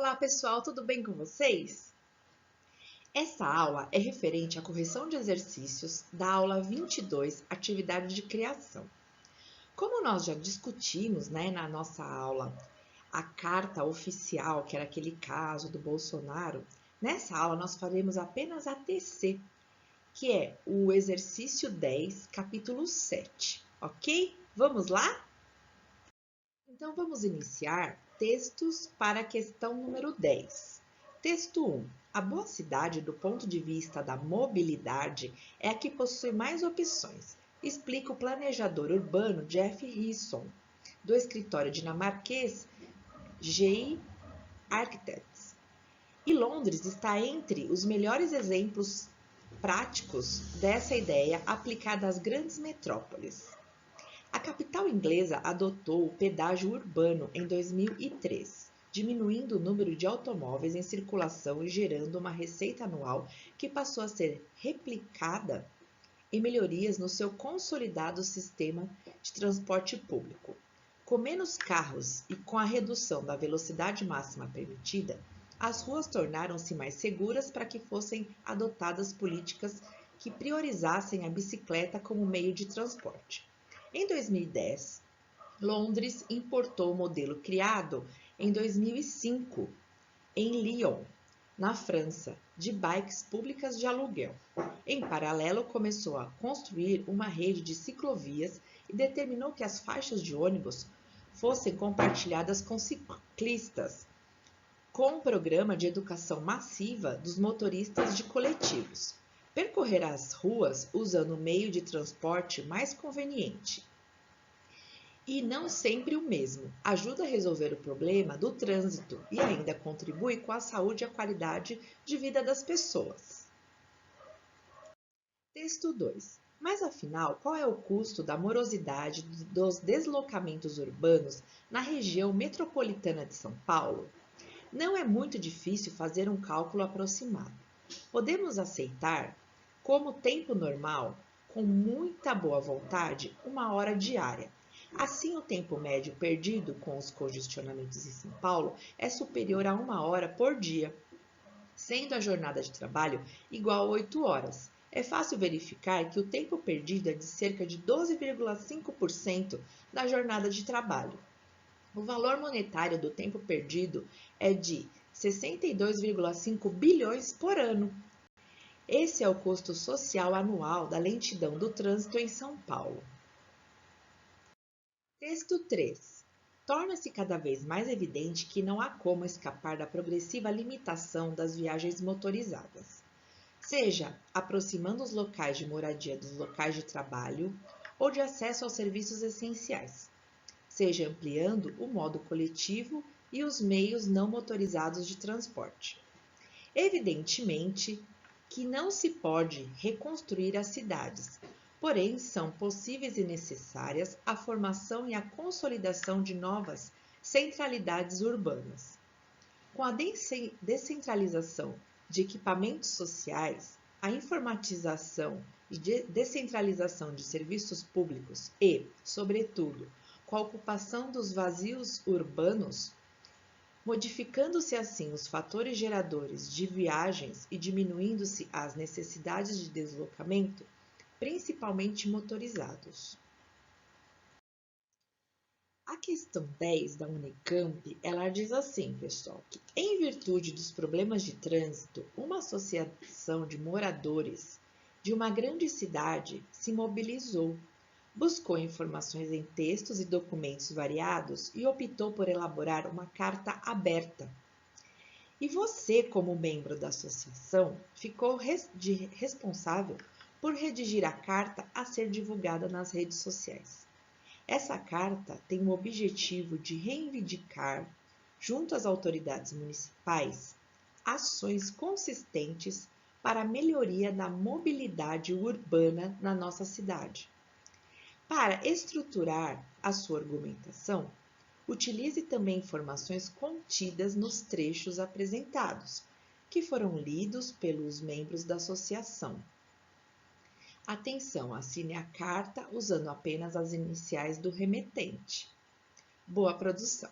Olá pessoal, tudo bem com vocês? Essa aula é referente à correção de exercícios da aula 22, atividade de criação. Como nós já discutimos, na nossa aula, a carta oficial, que era aquele caso do Bolsonaro, nessa aula nós faremos apenas a TC, que é o exercício 10, capítulo 7, ok? Vamos lá? Então vamos iniciar textos para a questão número 10. Texto 1. A boa cidade, do ponto de vista da mobilidade, é a que possui mais opções, explica o planejador urbano Jeff Risson, do escritório dinamarquês J Architects. E Londres está entre os melhores exemplos práticos dessa ideia aplicada às grandes metrópoles. A capital inglesa adotou o pedágio urbano em 2003, diminuindo o número de automóveis em circulação e gerando uma receita anual que passou a ser replicada em melhorias no seu consolidado sistema de transporte público. Com menos carros e com a redução da velocidade máxima permitida, as ruas tornaram-se mais seguras para que fossem adotadas políticas que priorizassem a bicicleta como meio de transporte. Em 2010, Londres importou o modelo criado em 2005 em Lyon, na França, de bikes públicas de aluguel. Em paralelo, começou a construir uma rede de ciclovias e determinou que as faixas de ônibus fossem compartilhadas com ciclistas, com um programa de educação massiva dos motoristas de coletivos. Percorrer as ruas usando o meio de transporte mais conveniente e não sempre o mesmo, ajuda a resolver o problema do trânsito e ainda contribui com a saúde e a qualidade de vida das pessoas. Texto 2. Mas afinal, qual é o custo da morosidade dos deslocamentos urbanos na região metropolitana de São Paulo? Não é muito difícil fazer um cálculo aproximado. Podemos aceitar, como tempo normal, com muita boa vontade, 1 hora diária. Assim, o tempo médio perdido com os congestionamentos em São Paulo é superior a 1 hora por dia, sendo a jornada de trabalho igual a 8 horas. É fácil verificar que o tempo perdido é de cerca de 12,5% da jornada de trabalho. O valor monetário do tempo perdido é de 62,5 bilhões por ano. Esse é o custo social anual da lentidão do trânsito em São Paulo. Texto 3. Torna-se cada vez mais evidente que não há como escapar da progressiva limitação das viagens motorizadas, seja aproximando os locais de moradia dos locais de trabalho ou de acesso aos serviços essenciais, seja ampliando o modo coletivo e os meios não motorizados de transporte. Evidentemente que não se pode reconstruir as cidades, porém são possíveis e necessárias a formação e a consolidação de novas centralidades urbanas. Com a descentralização de equipamentos sociais, a informatização e descentralização de serviços públicos e, sobretudo, com a ocupação dos vazios urbanos, modificando-se assim os fatores geradores de viagens e diminuindo-se as necessidades de deslocamento, principalmente motorizados. A questão 10 da Unicamp, ela diz assim, pessoal, que em virtude dos problemas de trânsito, uma associação de moradores de uma grande cidade se mobilizou, buscou informações em textos e documentos variados e optou por elaborar uma carta aberta. E você, como membro da associação, ficou responsável por redigir a carta a ser divulgada nas redes sociais. Essa carta tem o objetivo de reivindicar, junto às autoridades municipais, ações consistentes para a melhoria da mobilidade urbana na nossa cidade. Para estruturar a sua argumentação, utilize também informações contidas nos trechos apresentados, que foram lidos pelos membros da associação. Atenção, assine a carta usando apenas as iniciais do remetente. Boa produção!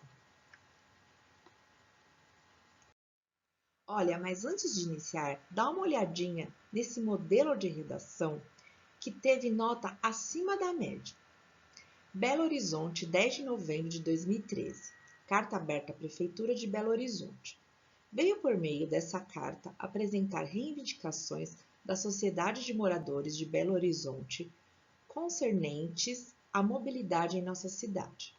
Olha, mas antes de iniciar, dá uma olhadinha nesse modelo de redação que teve nota acima da média. Belo Horizonte, 10 de novembro de 2013. Carta aberta à Prefeitura de Belo Horizonte. Veio por meio dessa carta apresentar reivindicações da Sociedade de Moradores de Belo Horizonte concernentes à mobilidade em nossa cidade.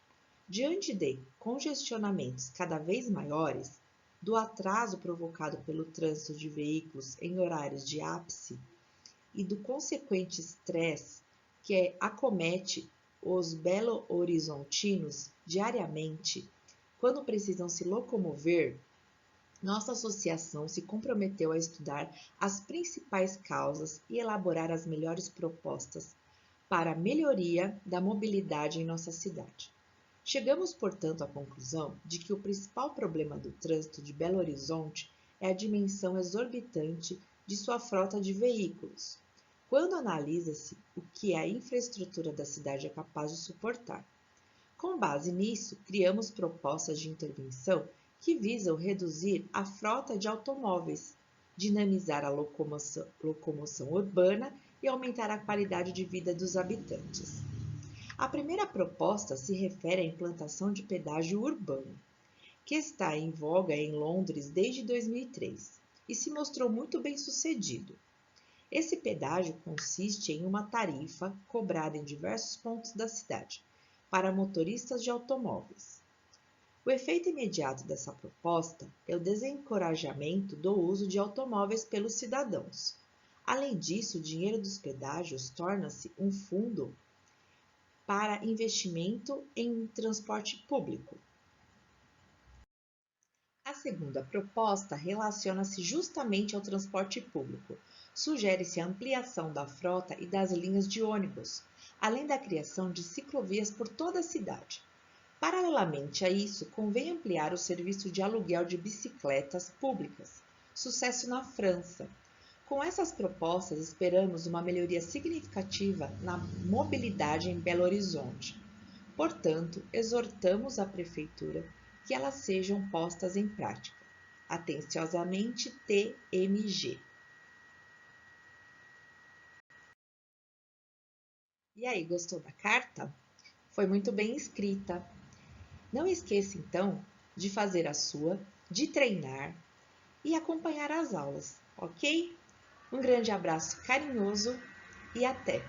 Diante de congestionamentos cada vez maiores, do atraso provocado pelo trânsito de veículos em horários de ápice e do consequente estresse que acomete os belo-horizontinos diariamente quando precisam se locomover, nossa associação se comprometeu a estudar as principais causas e elaborar as melhores propostas para a melhoria da mobilidade em nossa cidade. Chegamos, portanto, à conclusão de que o principal problema do trânsito de Belo Horizonte é a dimensão exorbitante de sua frota de veículos, quando analisa-se o que a infraestrutura da cidade é capaz de suportar. Com base nisso, criamos propostas de intervenção que visam reduzir a frota de automóveis, dinamizar a locomoção urbana e aumentar a qualidade de vida dos habitantes. A primeira proposta se refere à implantação de pedágio urbano, que está em voga em Londres desde 2003 e se mostrou muito bem sucedido. Esse pedágio consiste em uma tarifa cobrada em diversos pontos da cidade para motoristas de automóveis. O efeito imediato dessa proposta é o desencorajamento do uso de automóveis pelos cidadãos. Além disso, o dinheiro dos pedágios torna-se um fundo para investimento em transporte público. A segunda proposta relaciona-se justamente ao transporte público. Sugere-se a ampliação da frota e das linhas de ônibus, além da criação de ciclovias por toda a cidade. Paralelamente a isso, convém ampliar o serviço de aluguel de bicicletas públicas, sucesso na França. Com essas propostas, esperamos uma melhoria significativa na mobilidade em Belo Horizonte. Portanto, exortamos a Prefeitura que elas sejam postas em prática. Atenciosamente, TMG. E aí, gostou da carta? Foi muito bem escrita. Não esqueça, então, de fazer a sua, de treinar e acompanhar as aulas, ok? Um grande abraço carinhoso e até!